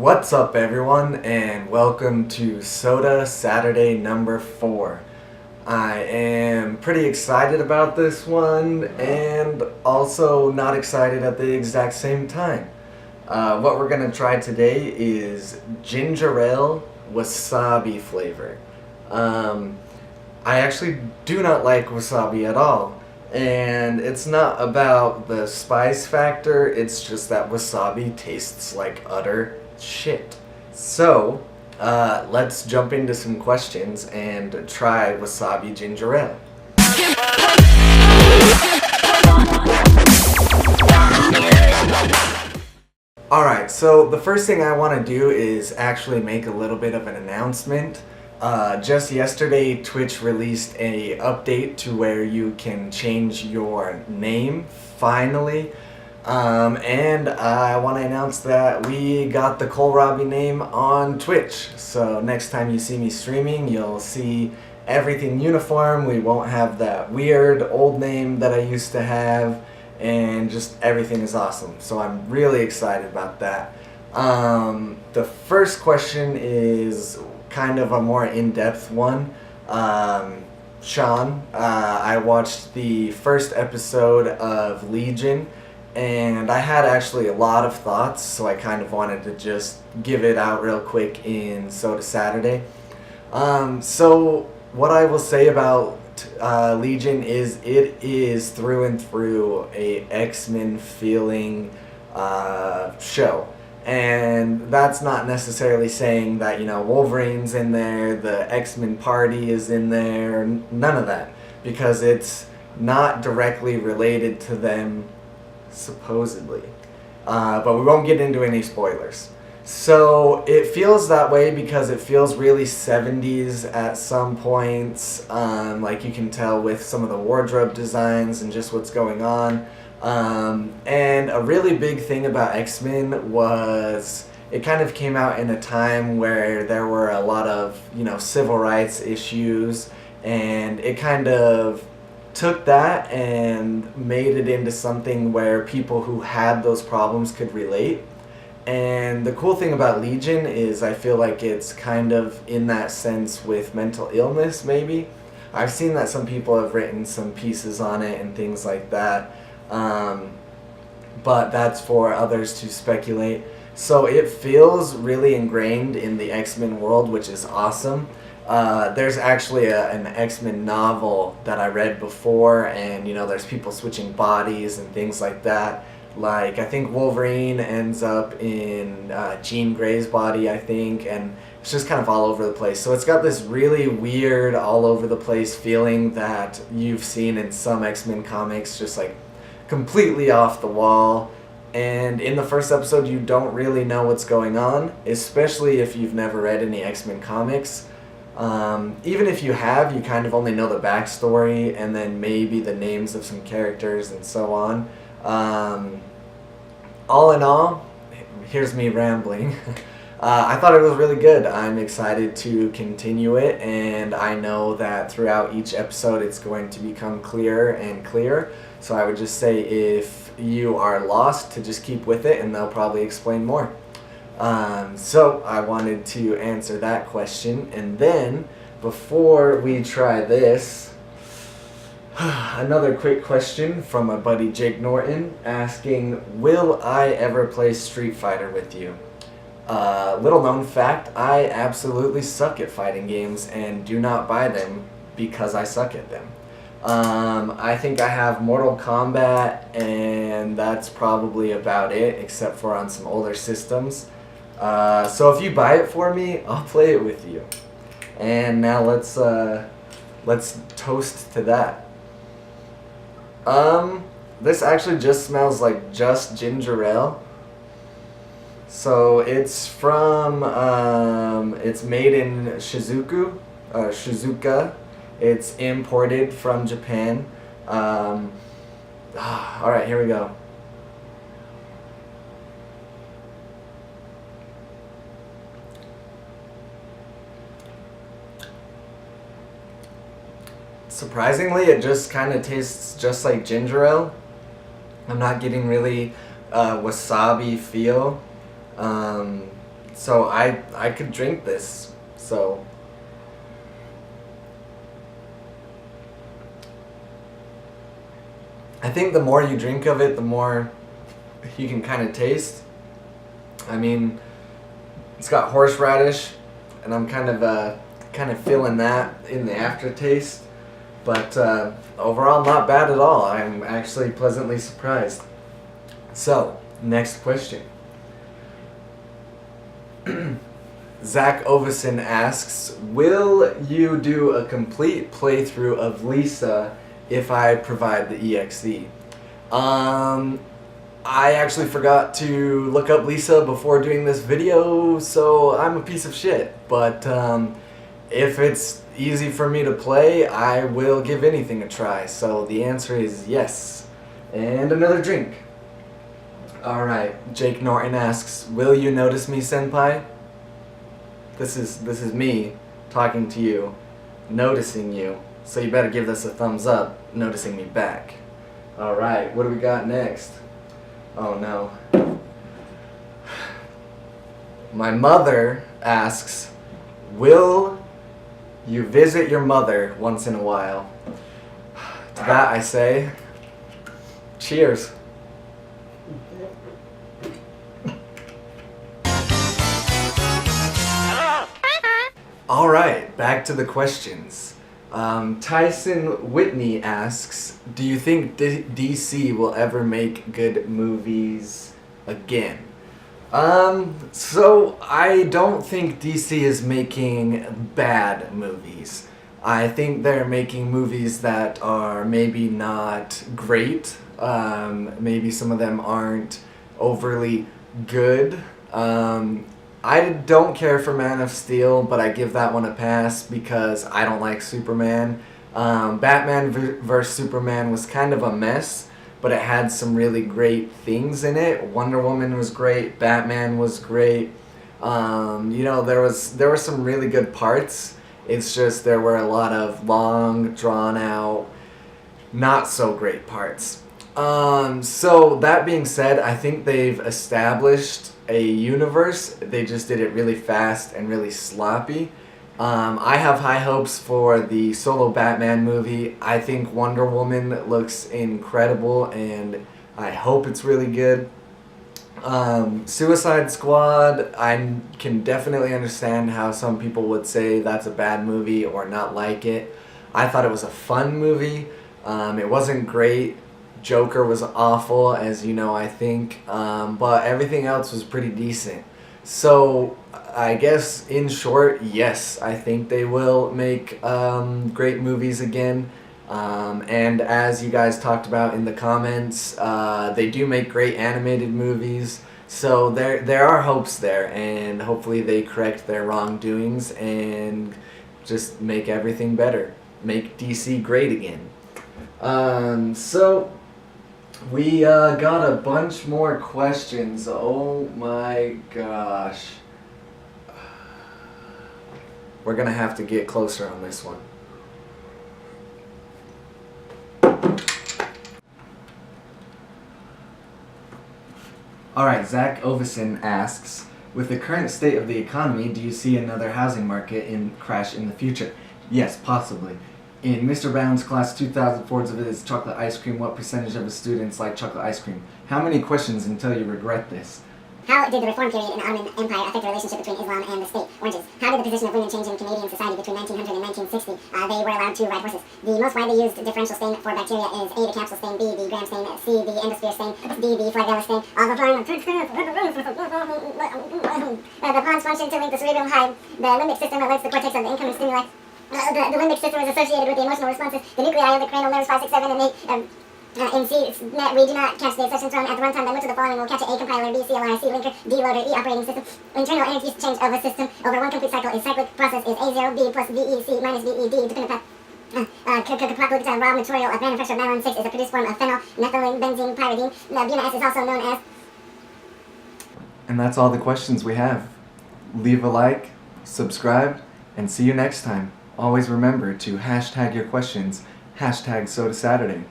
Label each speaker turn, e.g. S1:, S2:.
S1: What's up, everyone, and welcome to Soda Saturday number 4. I am pretty excited about this one and also not excited at the exact same time. What we're going to try today is ginger ale wasabi flavor. I actually do not like wasabi at all. And it's not about the spice factor, it's just that wasabi tastes like utter shit. So, let's jump into some questions and try wasabi ginger ale. Alright, so the first thing I want to do is actually make a little bit of an announcement. Just yesterday, Twitch released a update to where you can change your name, finally. And I want to announce that we got the Cohlrabi name on Twitch. So next time you see me streaming, you'll see everything uniform. We won't have that weird old name that I used to have, and just everything is awesome. So I'm really excited about that. The first question is kind of a more in-depth one. Sean, I watched the first episode of Legion, and I had actually a lot of thoughts, so I kind of wanted to just give it out real quick in Soda Saturday. So what I will say about Legion is it is through and through a X-Men feeling show. And that's not necessarily saying that, Wolverine's in there, the X-Men party is in there, none of that. Because it's not directly related to them, supposedly. But we won't get into any spoilers. So it feels that way because it feels really 70s at some points. Like you can tell with some of the wardrobe designs and just what's going on. And a really big thing about X-Men was it kind of came out in a time where there were a lot of, civil rights issues, and it kind of took that and made it into something where people who had those problems could relate. And the cool thing about Legion is I feel like it's kind of in that sense with mental illness, maybe. I've seen that some people have written some pieces on it and things like that. But that's for others to speculate. So it feels really ingrained in the X-Men world, which is awesome. There's actually an X-Men novel that I read before, and there's people switching bodies and things like that. Like, I think Wolverine ends up in Jean Grey's body, I think, and it's just kind of all over the place. So it's got this really weird, all over the place feeling that you've seen in some X-Men comics, just like completely off the wall. And in the first episode, you don't really know what's going on, especially if you've never read any X-Men comics. Even if you have, you kind of only know the backstory and then maybe the names of some characters and so on. All in all, here's me rambling. I thought it was really good. I'm excited to continue it, and I know that throughout each episode it's going to become clearer and clearer. So I would just say if you are lost, to just keep with it and they'll probably explain more. So I wanted to answer that question, and then before we try this, another quick question from my buddy Jake Norton asking, will I ever play Street Fighter with you? Little known fact, I absolutely suck at fighting games and do not buy them because I suck at them. I think I have Mortal Kombat, and that's probably about it, except for on some older systems. So if you buy it for me, I'll play it with you. And now let's toast to that. This actually just smells like just ginger ale. So it's from, it's made in Shizuoka. It's imported from Japan. Alright, here we go. Surprisingly, it just kind of tastes just like ginger ale. I'm not getting really wasabi feel. So I could drink this. So I think the more you drink of it, the more you can kind of taste. I mean, it's got horseradish, and I'm kind of feeling that in the aftertaste. But overall, not bad at all. I'm actually pleasantly surprised. So, next question. Zach Ovison asks, will you do a complete playthrough of Lisa if I provide the EXE? I actually forgot to look up Lisa before doing this video, so I'm a piece of shit. But if it's easy for me to play, I will give anything a try. So the answer is yes. And another drink. Alright, Jake Norton asks, will you notice me, senpai? This is me talking to you, noticing you. So you better give this a thumbs up, noticing me back. Alright, what do we got next? Oh no. My mother asks, will you visit your mother once in a while? To that I say, cheers. Alright, back to the questions. Tyson Whitney asks, do you think DC will ever make good movies again? So I don't think DC is making bad movies. I think they're making movies that are maybe not great. Maybe some of them aren't overly good. I don't care for Man of Steel, but I give that one a pass because I don't like Superman. Batman vs. Superman was kind of a mess, but it had some really great things in it. Wonder Woman was great. Batman was great. You know, there were some really good parts. It's just there were a lot of long, drawn out, not so great parts. So that being said, I think they've established a universe. They just did it really fast and really sloppy. I have high hopes for the solo Batman movie. I think Wonder Woman looks incredible and I hope it's really good. Suicide Squad, I can definitely understand how some people would say that's a bad movie or not like it. I thought it was a fun movie. It wasn't great. Joker was awful, as you know, I think, but everything else was pretty decent. So, I guess, in short, yes, I think they will make great movies again. And as you guys talked about in the comments, they do make great animated movies. So there are hopes there, and hopefully they correct their wrongdoings and just make everything better. Make DC great again. So we got a bunch more questions. Oh my gosh. We're gonna have to get closer on this one. Alright, Zach Ovison asks, with the current state of the economy, do you see another housing market crash in the future? Yes, possibly. In Mr. Brown's class 2004 of his chocolate ice cream, what percentage of his students like chocolate ice cream? How many questions until you regret this?
S2: How did the reform period in the Ottoman Empire affect the relationship between Islam and the state? Oranges. How did the position of women change in Canadian society between 1900 and 1960? They were allowed to ride horses. The most widely used differential stain for bacteria is A, the capsule stain, B, the gram stain, C, the endosphere stain, D, the flagella stain. The pons function to link the cerebral hive, the limbic system that links the cortex of the incoming stimuli. The limbic system is associated with the emotional responses. The nuclei of the cranial nerves 5, 6, 7, and 8. In C, we do not catch the accession thrown at the runtime, then which of the following will catch it? A, compiler, B, CLI, C, linker, D, loader, E, operating system. Internal energy change of a system over one complete cycle is cyclic process is A0, B plus VE, C minus VE, D, dependent path. Raw material of manufacture of nylon 6 is a produced form of phenyl, methylene, benzene, pyridine. Buna S is also known as...
S1: And that's all the questions we have. Leave a like, subscribe, and see you next time. Always remember to hashtag your questions, hashtag Soda Saturday.